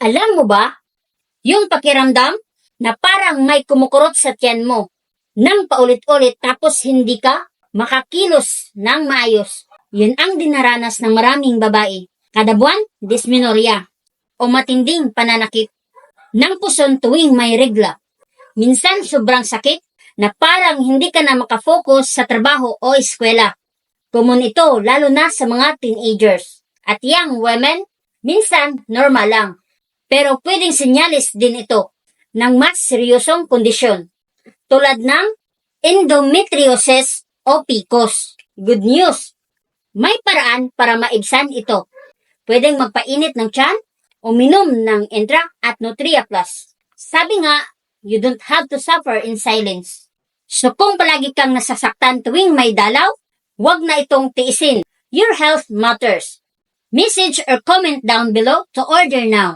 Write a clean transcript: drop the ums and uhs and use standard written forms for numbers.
Alam mo ba, yung pakiramdam na parang may kumukurot sa tiyan mo nang paulit-ulit tapos hindi ka makakilos ng maayos. Yun ang dinaranas ng maraming babae. Kada buwan, dysmenorrhea o matinding pananakit ng puson tuwing may regla. Minsan sobrang sakit na parang hindi ka na makafocus sa trabaho o eskwela. Common ito lalo na sa mga teenagers. At young women, minsan normal lang. Pero pwedeng senyalis din ito ng mas seryosong kondisyon tulad ng endometriosis o PCOS. Good news! May paraan para maibsan ito. Pwedeng magpainit ng tiyan o minom ng Entra at Nutria Plus. Sabi nga, you don't have to suffer in silence. So kung palagi kang nasasaktan tuwing may dalaw, huwag na itong tiisin. Your health matters. Message or comment down below to order now.